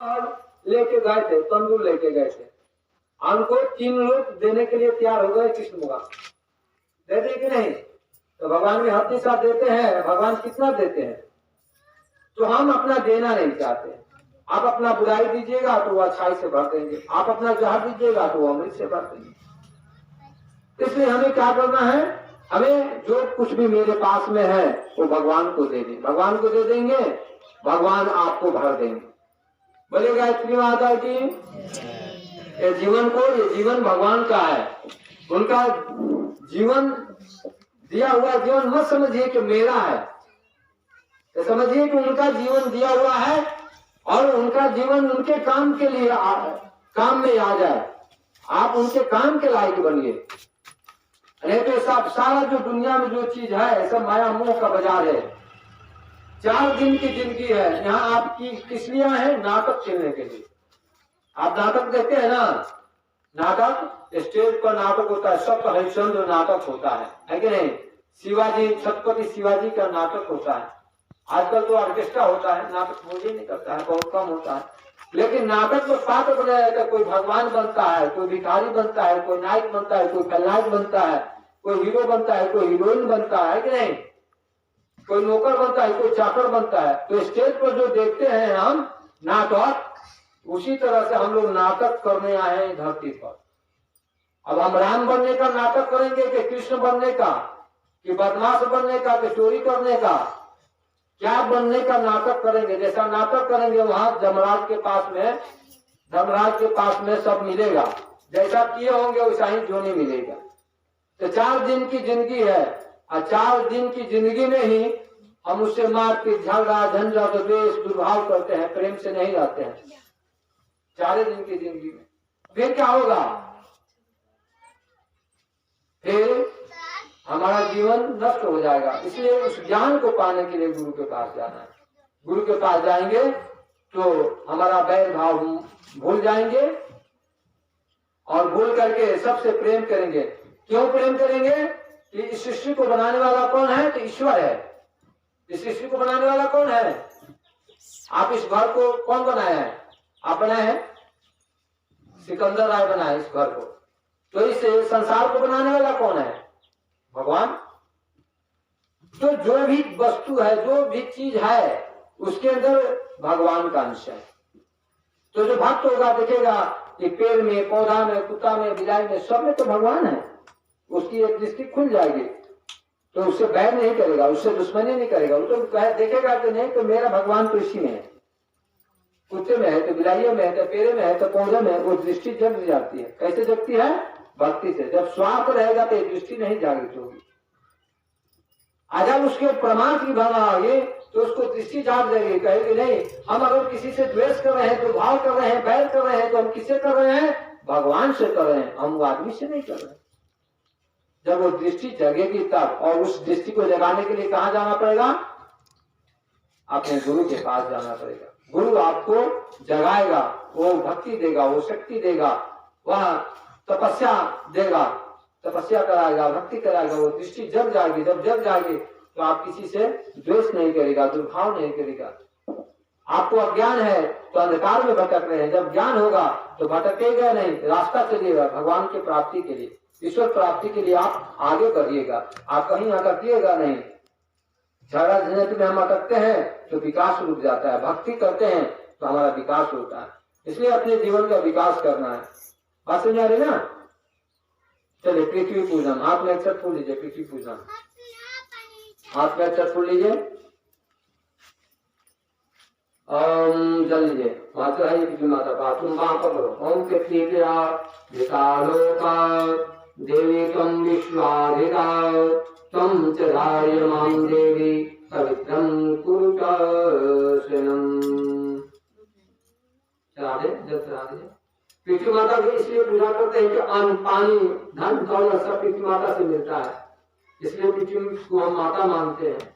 और लेके गए थे, तंदूर लेके गए थे, हमको 3 लोग देने के लिए तैयार हो गए। कृष्ण भगवान दे दे कि नहीं? तो भगवान भी हर साथ देते हैं। भगवान कितना देते हैं, तो हम अपना देना नहीं चाहते। आप अपना बुराई दीजिएगा तो वो अच्छाई से भर देंगे, आप अपना जहर दीजिएगा तो वो अमृत से भर देंगे। इसलिए हमें क्या करना है, हमें जो कुछ भी मेरे पास में है वो भगवान को दे दें। भगवान को दे देंगे, भगवान आपको भर देंगे। बोले गायत्री माता की। ये जीवन भगवान का है, उनका जीवन दिया हुआ जीवन मत समझिए कि मेरा है, तो समझिए कि उनका जीवन दिया हुआ है और उनका जीवन उनके काम के लिए काम में आ जाए। आप उनके काम के लायक बनिए। नहीं तो सब सारा जो दुनिया में जो चीज है सब माया मोह का बाजार है। 4 दिन की जिंदगी है, यहाँ आपकी किस लिए है? नाटक खेलने के लिए। आप नाटक देखते हैं ना, नाटक स्टेज पर नाटक होता है, सब हरिश्चंद्र नाटक होता है कि नहीं? शिवाजी, छत्रपति शिवाजी का नाटक होता है। आजकल तो ऑर्केस्ट्रा होता है, नाटक हो ही नहीं करता है, बहुत कम होता है। लेकिन नाटक में पात्र बनाया जाता है, कोई भगवान बनता है, कोई भिखारी बनता है, कोई नायक बनता है, कोई खलनायक बनता है, कोई हीरो बनता है, कोई हीरोइन बनता है कि नहीं? कोई नौकर बनता है, कोई चाकर बनता है। तो स्टेज पर जो देखते हैं हम नाटक, उसी तरह से हम लोग नाटक करने आए हैं धरती पर। अब हम राम बनने का नाटक करेंगे कि कृष्ण बनने का, कि बदमाश बनने का, कि चोरी करने का, क्या बनने का नाटक करेंगे? जैसा नाटक करेंगे वहां धर्मराज के पास में सब मिलेगा। जैसा किए होंगे वैसा ही जोनी मिलेगा। तो 4 दिन की जिंदगी है और 4 दिन की जिंदगी में ही हम उससे मारपीट, झगड़ा, झंझट, द्वेष, दुर्भाव करते हैं, प्रेम से नहीं रहते हैं 4 दिन की जिंदगी में। फिर क्या होगा? फिर हमारा जीवन नष्ट हो जाएगा। इसलिए उस ज्ञान को पाने के लिए गुरु के पास जाना है। गुरु के पास जाएंगे तो हमारा बैर भाव भूल जाएंगे और भूल करके सबसे प्रेम करेंगे। क्यों प्रेम करेंगे? कि इस सृष्टि को बनाने वाला कौन है? तो ईश्वर है। इस सृष्टि को बनाने वाला कौन है? आप इस घर को कौन बनाया है? आप बनाए हैं? सिकंदर राय बनाए इस घर को। तो इस संसार को बनाने वाला कौन है? भगवान। तो जो भी वस्तु है, जो भी चीज है, उसके अंदर भगवान का अंश है। तो जो भक्त होगा देखेगा कि पेड़ में, पौधा में, कुत्ता में, बिलाई में, सब में तो भगवान है। उसकी एक दृष्टि खुल जाएगी तो उससे बैर नहीं करेगा, उससे दुश्मनी नहीं करेगा। वो तो देखेगा कि नहीं तो मेरा भगवान तो इसी में है, कुत्ते में है तो बिलाइयों में है तो पेड़े में है तो पौधे में। वो दृष्टि जग जाती है। कैसे जगती है? भक्ति से। जब स्वार्थ रहेगा तो दृष्टि नहीं जागृत होगी। जब उसके प्रमाण की भावना आएगी तो उसको दृष्टि जाग जाएगी। कहेगी नहीं, हम अगर किसी से द्वेष कर रहे हैं, तो भाव कर रहे हैं, बैर कर रहे हैं, तो हम किससे कर रहे हैं? भगवान से कर रहे हैं, हम आदमी से नहीं कर रहे हैं। जब वो दृष्टि जगेगी तब, और उस दृष्टि को जगाने के लिए कहाँ जाना पड़ेगा? अपने गुरु के पास जाना पड़ेगा। गुरु आपको जगाएगा, वो भक्ति देगा, वो शक्ति देगा, वह तपस्या देगा, तपस्या कराएगा, भक्ति कराएगा। वो दृष्टि जग जाएगी। जब जग जाएगी तो आप किसी से द्वेष नहीं करेगा, दुर्भाव नहीं करेगा। आपको अज्ञान है तो अंधकार में भटक रहे हैं, जब ज्ञान होगा तो भटकेगा नहीं, रास्ता चलिएगा भगवान की प्राप्ति के लिए, ईश्वर प्राप्ति के लिए आप आगे बढ़िएगा। आप कहीं अटकिएगा नहीं। झगड़ा झंझट में हम अटकते हैं तो विकास रुक जाता है, भक्ति करते हैं तो हमारा विकास होता है। इसलिए अपने जीवन का विकास करना है। बात समझ आ रही ना? चलिए पृथ्वी पूजन, हाथ में अक्षर फूल लीजिए। पृथ्वी पूजन, हाथ में अक्षर फूल लीजिए। जल लीजिए। माता है पृथ्वी माता का, तुम वहां पकड़ो। ओम पृथ्वी विकालोका देवी तम विश्वाधिका तम च धार्यमां देवी पवित्रं कुरु शरणम्। चला दे, जल चला दीजिए। पृथ्वी माता की इसलिए पूजा करते हैं कि अन्न, पानी, धन, दौलत सब पृथ्वी माता से मिलता है, इसलिए पृथ्वी को हम माता मानते हैं।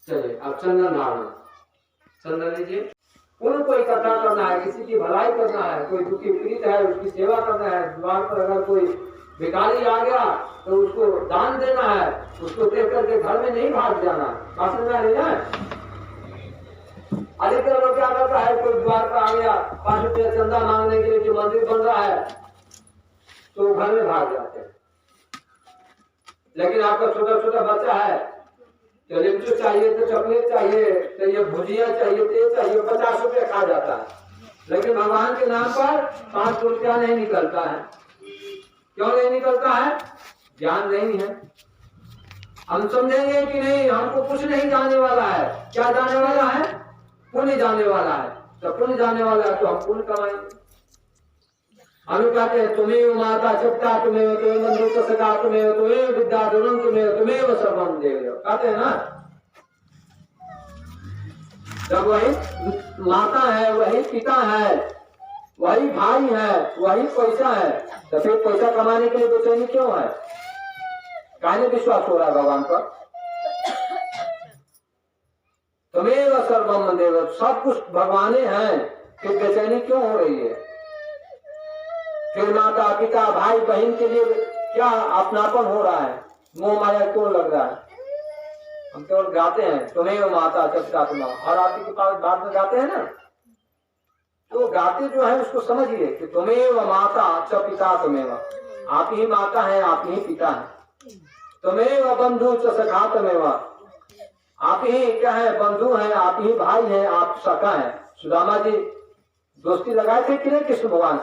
चलिए अब चंदन धारण, चंदन लीजिए। उन को इकट्ठा करना है, किसी की भलाई करना है, कोई दुखी पीड़ित है उसकी सेवा करना है। द्वार पर अगर कोई भिखारी आ गया तो उसको दान देना है, उसको देख करके घर में नहीं भाग जाना। बात समझ में आ रही है? अधिकतर लोग क्या करता है, कोई द्वार पर आ गया 5 रुपया चंदा मांगने के लिए, जो मंदिर बन रहा है तो घर में भाग जाते हैं। लेकिन आपका छोटा छोटा बच्चा है, तो लिप्टो चाहिए, तो चॉकलेट चाहिए, तो ये भुजिया चाहिए, तेल चाहिए, 50 रुपया खा जाता है। लेकिन भगवान के नाम पर 5 रुपया नहीं निकलता है। क्यों नहीं निकलता है? ज्ञान नहीं है। हम समझेंगे कि नहीं, हमको कुछ नहीं जाने वाला है। क्या जाने वाला है? पुण्य जाने वाला है। तो पुण्य जाने वाला है तो हम पुण्य कमाएंगे। हम कहते हैं तुम्हें माता चित्ता, तुम्हें तुम्हें बंधु सका, तुम्हें तुम्हें विद्या दुरम, तुम्हें सर्वम देव, कहते हैं ना। जब वही माता है, वही पिता है, वही भाई है, वही पैसा है, तो फिर पैसा कमाने के लिए बेचैनी क्यों है? काहे विश्वास हो रहा है भगवान पर? तुम्हें सर्वम देव, सब कुछ भगवाने हैं, फिर बेचैनी क्यों हो रही है? फिर माता पिता भाई बहन के लिए क्या अपनापन हो रहा है? मोह माया क्यों लग रहा है? हम केवल गाते हैं तुम्हें माता चित्ता तुम्हें, और आपके के पास बाद में गाते हैं ना, तो गाते जो है उसको समझिए कि तुम्हें माता च पिता, तुम्हें आप ही माता है, आप ही पिता है। तुम्हें बंधु च सखा, तुम्हें आप ही क्या है? बंधु है, आप ही भाई है, आप सखा है। सुदामा जी दोस्ती लगाए थे कि नहीं कृष्ण भगवान?